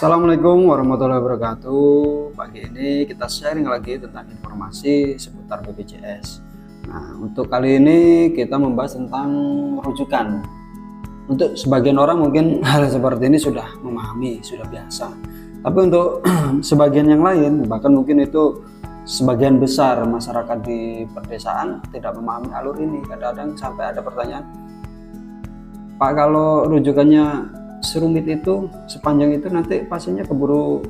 Assalamualaikum warahmatullahi wabarakatuh. Pagi ini kita sharing lagi tentang informasi seputar BPJS. Nah, untuk kali ini kita membahas tentang rujukan. Untuk sebagian orang mungkin hal seperti ini sudah memahami, sudah biasa. Tapi untuk sebagian yang lain, bahkan mungkin itu sebagian besar masyarakat di pedesaan tidak memahami alur ini. Kadang-kadang sampai ada pertanyaan, Pak, kalau rujukannya serumit itu, sepanjang itu nanti pasiennya keburu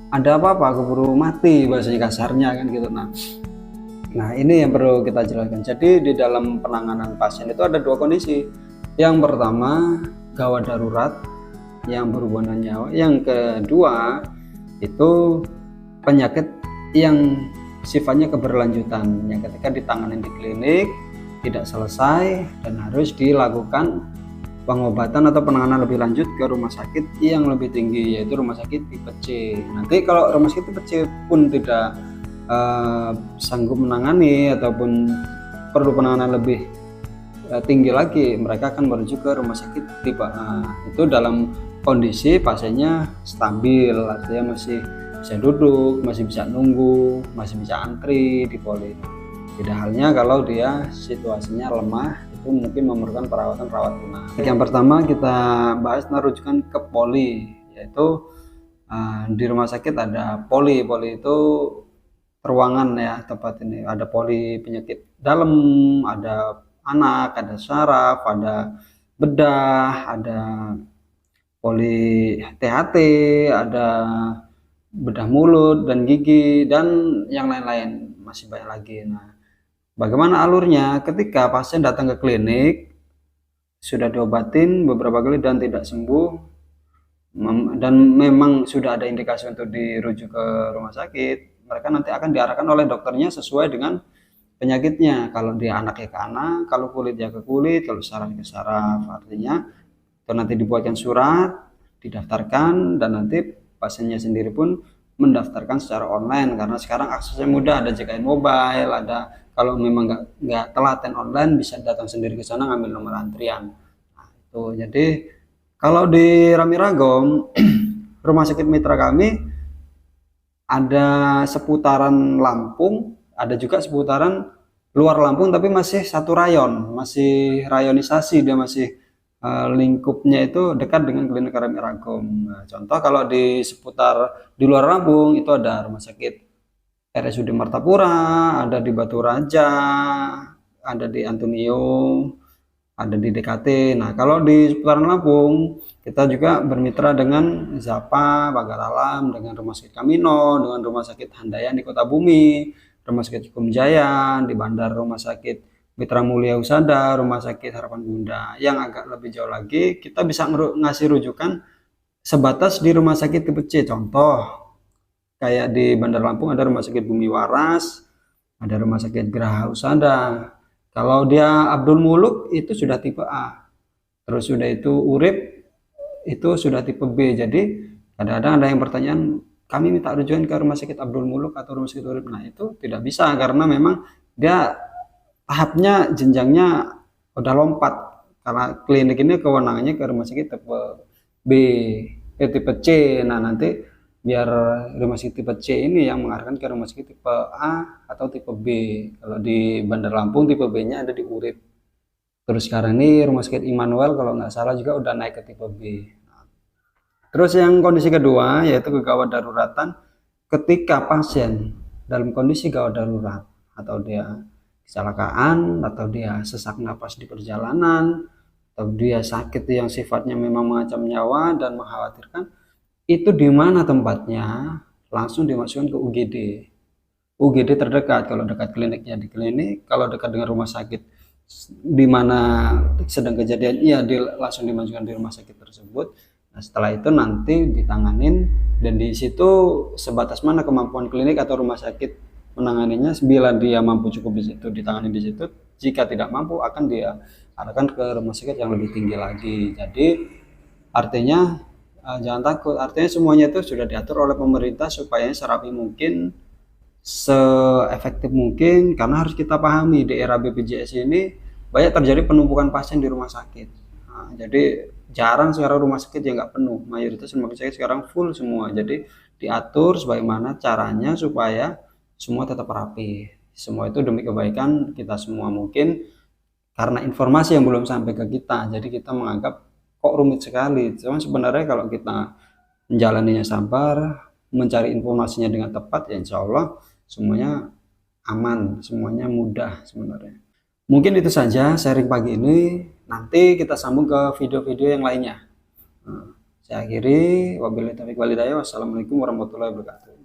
ada apa-apa, keburu mati bahasanya kasarnya kan gitu. Nah ini yang perlu kita jelaskan. Jadi di dalam penanganan pasien itu ada dua kondisi. Yang pertama gawat darurat yang berhubungan nyawa. Yang kedua itu penyakit yang sifatnya keberlanjutan, yang ketika ditangani di klinik tidak selesai dan harus dilakukan pengobatan atau penanganan lebih lanjut ke rumah sakit yang lebih tinggi, yaitu rumah sakit tipe C. Nanti kalau rumah sakit tipe C pun tidak sanggup menangani ataupun perlu penanganan lebih tinggi lagi, mereka akan merujuk ke rumah sakit tipe A. Itu dalam kondisi pasiennya stabil, artinya masih bisa duduk, masih bisa nunggu, masih bisa antri di poli. Tidak halnya kalau dia situasinya lemah, itu mungkin memerlukan perawatan rawat inap. Yang pertama kita bahas rujukan ke poli, yaitu di rumah sakit ada poli. Poli itu ruangan ya, tempat ini ada poli penyakit dalam, ada anak, ada saraf, ada bedah, ada poli THT, ada bedah mulut dan gigi, dan yang lain-lain, masih banyak lagi. Nah, bagaimana alurnya? Ketika pasien datang ke klinik, sudah diobatin beberapa kali dan tidak sembuh, dan memang sudah ada indikasi untuk dirujuk ke rumah sakit, mereka nanti akan diarahkan oleh dokternya sesuai dengan penyakitnya. Kalau dia anaknya ke anak, kalau kulit ya ke kulit, kalau saraf ke saraf. Artinya itu nanti dibuatkan surat, didaftarkan, dan nanti pasiennya sendiri pun mendaftarkan secara online, karena sekarang aksesnya mudah, ada JKN Mobile, ada, kalau memang nggak telaten online bisa datang sendiri ke sana ngambil nomor antrian. Nah, itu jadi kalau di Ramiragom rumah sakit mitra kami ada seputaran Lampung, ada juga seputaran luar Lampung, tapi masih satu rayon, masih rayonisasi, dia masih lingkupnya itu dekat dengan klinik Ramiragom. Nah, contoh kalau di seputar di luar Lampung itu ada rumah sakit RSUD Martapura, ada di Batu Raja, ada di Antonio, ada di DKT. Nah, kalau di seputaran Lampung kita juga bermitra dengan Zapa, Pagar Alam, dengan Rumah Sakit Kamino, dengan Rumah Sakit Handayani di Kota Bumi, Rumah Sakit Hukum Jaya, di Bandar Rumah Sakit Mitra Mulia Usada, Rumah Sakit Harapan Bunda. Yang agak lebih jauh lagi, kita bisa ngasih rujukan sebatas di rumah sakit tipe C. Contoh, kayak di Bandar Lampung ada Rumah Sakit Bumi Waras, ada Rumah Sakit Geraha Usada. Kalau dia Abdul Muluk itu sudah tipe A. Terus sudah itu Urip itu sudah tipe B. Jadi kadang-kadang ada yang pertanyaan, kami minta rujukan ke Rumah Sakit Abdul Muluk atau Rumah Sakit Urip. Nah, itu tidak bisa karena memang dia tahapnya, jenjangnya udah lompat, karena klinik ini kewenangannya ke rumah sakit tipe B, tipe C. Nah, nanti biar rumah sakit tipe C ini yang mengarahkan ke rumah sakit tipe A atau tipe B. Kalau di Bandar Lampung tipe B-nya ada di Urip. Terus sekarang ini rumah sakit Immanuel kalau nggak salah juga udah naik ke tipe B. Terus yang kondisi kedua yaitu kegawat daruratan, ketika pasien dalam kondisi gawat darurat, atau dia kecelakaan, atau dia sesak napas di perjalanan, atau dia sakit yang sifatnya memang mengancam nyawa dan mengkhawatirkan, itu di mana tempatnya? Langsung dimasukkan ke UGD. UGD terdekat. Kalau dekat kliniknya di klinik, kalau dekat dengan rumah sakit di mana sedang kejadian, iya langsung dimasukkan di rumah sakit tersebut. Nah, setelah itu nanti ditanganin, dan di situ sebatas mana kemampuan klinik atau rumah sakit menanganinya. Bila dia mampu cukup di situ, ditangani di situ. Jika tidak mampu, akan dia arahkan ke rumah sakit yang lebih tinggi lagi. Jadi artinya jangan takut, artinya semuanya itu sudah diatur oleh pemerintah supaya serapi mungkin, seefektif mungkin. Karena harus kita pahami di era BPJS ini banyak terjadi penumpukan pasien di rumah sakit. Nah, Jadi jarang sekarang rumah sakit yang nggak penuh, mayoritas rumah sakit sekarang full semua. Jadi diatur sebagaimana caranya supaya semua tetap rapi. Semua itu demi kebaikan kita semua. Mungkin karena informasi yang belum sampai ke kita, jadi kita menganggap kok rumit sekali. Cuma sebenarnya kalau kita menjalaninya sabar, mencari informasinya dengan tepat, ya insya Allah semuanya aman, semuanya mudah sebenarnya. Mungkin itu saja sharing pagi ini. Nanti kita sambung ke video-video yang lainnya. Saya akhiri. Wabillahi taufiq walhidayah. Wassalamualaikum warahmatullahi wabarakatuh.